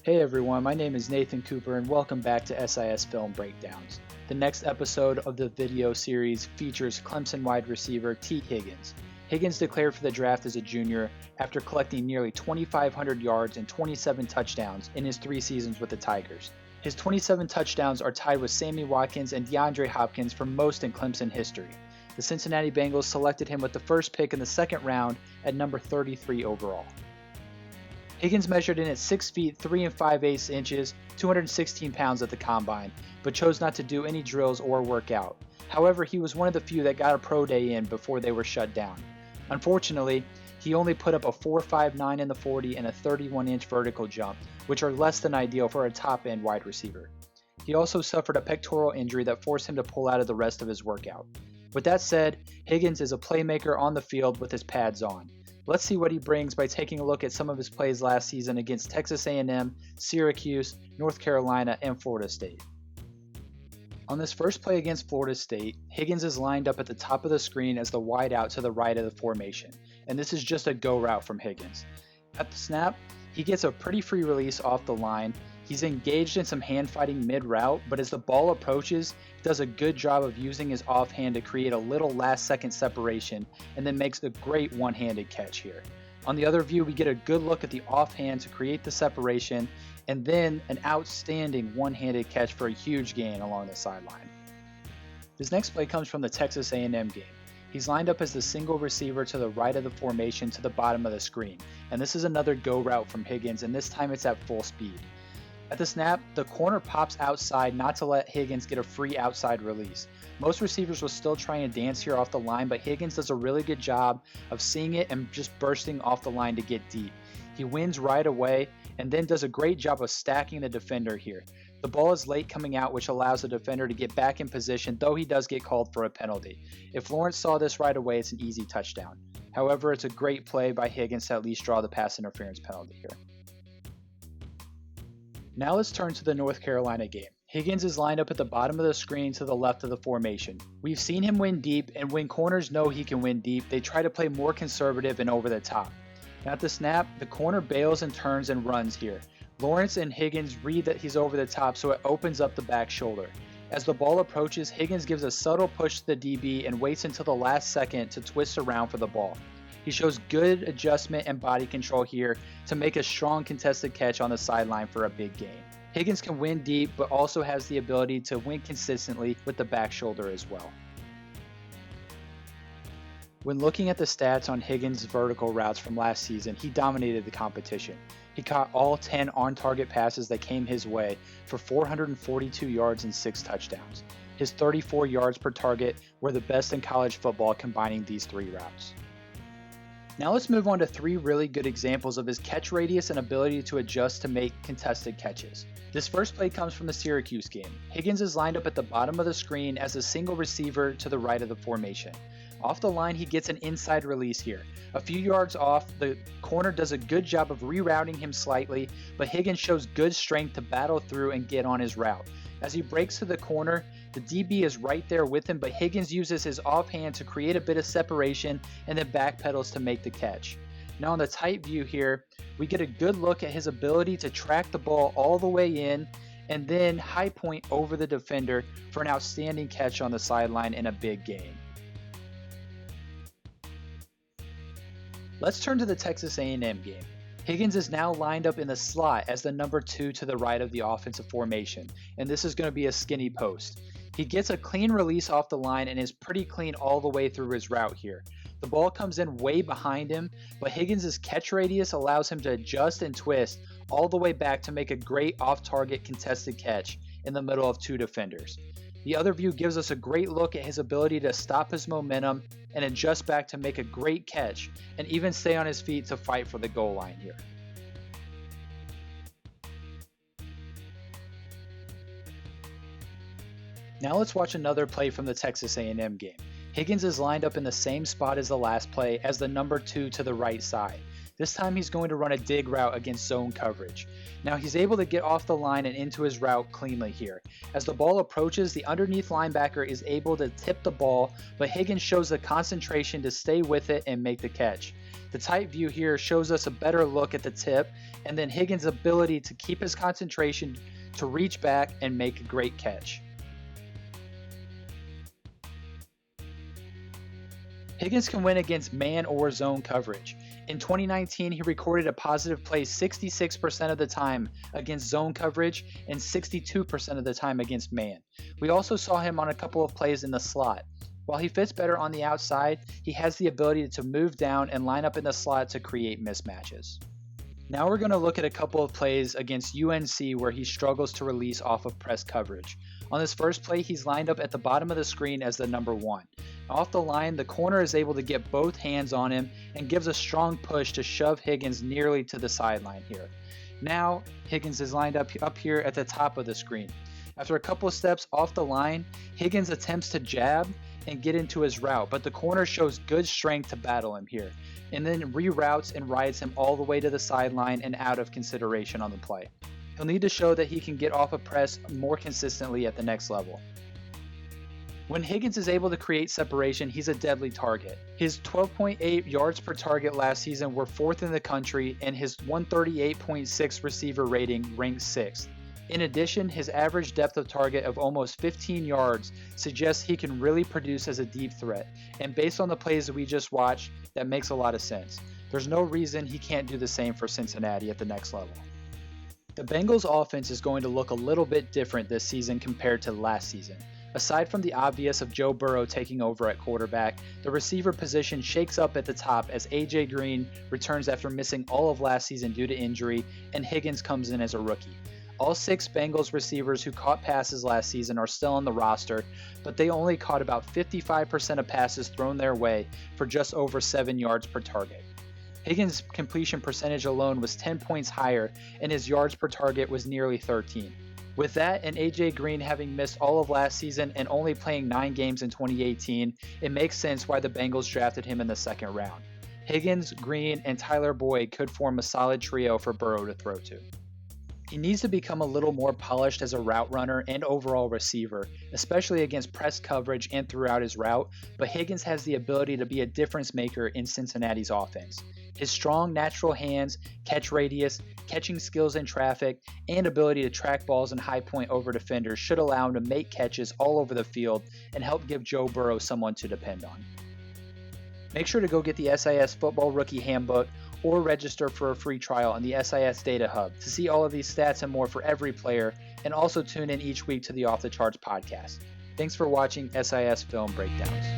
Hey everyone, my name is Nathan Cooper and welcome back to SIS Film Breakdowns. The next episode of the video series features Clemson wide receiver Tee Higgins. Higgins declared for the draft as a junior after collecting nearly 2,500 yards and 27 touchdowns in his 3 seasons with the Tigers. His 27 touchdowns are tied with Sammy Watkins and DeAndre Hopkins for most in Clemson history. The Cincinnati Bengals selected him with the first pick in the second round at number 33 overall. Higgins measured in at 6 feet 3 5/8 inches, 216 pounds at the combine, but chose not to do any drills or work out. However, he was one of the few that got a pro day in before they were shut down. Unfortunately, he only put up a 4.59 in the 40 and a 31-inch vertical jump, which are less than ideal for a top-end wide receiver. He also suffered a pectoral injury that forced him to pull out of the rest of his workout. With that said, Higgins is a playmaker on the field with his pads on. Let's see what he brings by taking a look at some of his plays last season against Texas A&M, Syracuse, North Carolina, and Florida State. On this first play against Florida State, Higgins is lined up at the top of the screen as the wide out to the right of the formation, and this is just a go route from Higgins. At the snap, he gets a pretty free release off the line. He's engaged in some hand fighting mid-route, but as the ball approaches, he does a good job of using his offhand to create a little last-second separation and then makes a great one-handed catch here. On the other view, we get a good look at the offhand to create the separation and then an outstanding one-handed catch for a huge gain along the sideline. This next play comes from the Texas A&M game. He's lined up as the single receiver to the right of the formation to the bottom of the screen, and this is another go route from Higgins, and this time it's at full speed. At the snap, the corner pops outside not to let Higgins get a free outside release. Most receivers will still try and dance here off the line, but Higgins does a really good job of seeing it and just bursting off the line to get deep. He wins right away and then does a great job of stacking the defender here. The ball is late coming out, which allows the defender to get back in position, though he does get called for a penalty. If Lawrence saw this right away, it's an easy touchdown. However, it's a great play by Higgins to at least draw the pass interference penalty here. Now let's turn to the North Carolina game. Higgins is lined up at the bottom of the screen to the left of the formation. We've seen him win deep, and when corners know he can win deep, they try to play more conservative and over the top. Now at the snap, the corner bails and turns and runs here. Lawrence and Higgins read that he's over the top, so it opens up the back shoulder. As the ball approaches, Higgins gives a subtle push to the DB and waits until the last second to twist around for the ball. He shows good adjustment and body control here to make a strong contested catch on the sideline for a big gain. Higgins can win deep, but also has the ability to win consistently with the back shoulder as well. When looking at the stats on Higgins' vertical routes from last season, he dominated the competition. He caught all 10 on-target passes that came his way for 442 yards and 6 touchdowns. His 34 yards per target were the best in college football combining these 3 routes. Now let's move on to 3 really good examples of his catch radius and ability to adjust to make contested catches. This first play comes from the Syracuse game. Higgins is lined up at the bottom of the screen as a single receiver to the right of the formation. Off the line, he gets an inside release here. A few yards off, the corner does a good job of rerouting him slightly, but Higgins shows good strength to battle through and get on his route. As he breaks to the corner, the DB is right there with him, but Higgins uses his offhand to create a bit of separation and then backpedals to make the catch. Now on the tight view here, we get a good look at his ability to track the ball all the way in and then high point over the defender for an outstanding catch on the sideline and a big gain. Let's turn to the Texas A&M game. Higgins is now lined up in the slot as the number 2 to the right of the offensive formation, and this is going to be a skinny post. He gets a clean release off the line and is pretty clean all the way through his route here. The ball comes in way behind him, but Higgins' catch radius allows him to adjust and twist all the way back to make a great off-target contested catch in the middle of 2 defenders. The other view gives us a great look at his ability to stop his momentum and adjust back to make a great catch and even stay on his feet to fight for the goal line here. Now let's watch another play from the Texas A&M game. Higgins is lined up in the same spot as the last play as the number 2 to the right side. This time he's going to run a dig route against zone coverage. Now he's able to get off the line and into his route cleanly here. As the ball approaches, the underneath linebacker is able to tip the ball, but Higgins shows the concentration to stay with it and make the catch. The tight view here shows us a better look at the tip, and then Higgins' ability to keep his concentration to reach back and make a great catch. Higgins can win against man or zone coverage. In 2019, he recorded a positive play 66% of the time against zone coverage and 62% of the time against man. We also saw him on a couple of plays in the slot. While he fits better on the outside, he has the ability to move down and line up in the slot to create mismatches. Now we're going to look at a couple of plays against UNC where he struggles to release off of press coverage. On this first play, he's lined up at the bottom of the screen as the number 1. Off the line, the corner is able to get both hands on him and gives a strong push to shove Higgins nearly to the sideline here. Now, Higgins is lined up here at the top of the screen. After a couple of steps off the line, Higgins attempts to jab and get into his route, but the corner shows good strength to battle him here, and then reroutes and rides him all the way to the sideline and out of consideration on the play. He'll need to show that he can get off a press more consistently at the next level. When Higgins is able to create separation, he's a deadly target. His 12.8 yards per target last season were 4th in the country, and his 138.6 receiver rating ranked 6th. In addition, his average depth of target of almost 15 yards suggests he can really produce as a deep threat, and based on the plays that we just watched, that makes a lot of sense. There's no reason he can't do the same for Cincinnati at the next level. The Bengals offense is going to look a little bit different this season compared to last season. Aside from the obvious of Joe Burrow taking over at quarterback, the receiver position shakes up at the top as A.J. Green returns after missing all of last season due to injury, and Higgins comes in as a rookie. All 6 Bengals receivers who caught passes last season are still on the roster, but they only caught about 55% of passes thrown their way for just over 7 yards per target. Higgins' completion percentage alone was 10 points higher, and his yards per target was nearly 13. With that and A.J. Green having missed all of last season and only playing 9 games in 2018, it makes sense why the Bengals drafted him in the second round. Higgins, Green, and Tyler Boyd could form a solid trio for Burrow to throw to. He needs to become a little more polished as a route runner and overall receiver, especially against press coverage and throughout his route, but Higgins has the ability to be a difference maker in Cincinnati's offense. His strong natural hands, catch radius, catching skills in traffic, and ability to track balls and high point over defenders should allow him to make catches all over the field and help give Joe Burrow someone to depend on. Make sure to go get the SIS Football Rookie Handbook or register for a free trial on the SIS DataHub to see all of these stats and more for every player, and also tune in each week to the Off the Charts podcast. Thanks for watching SIS Film Breakdowns.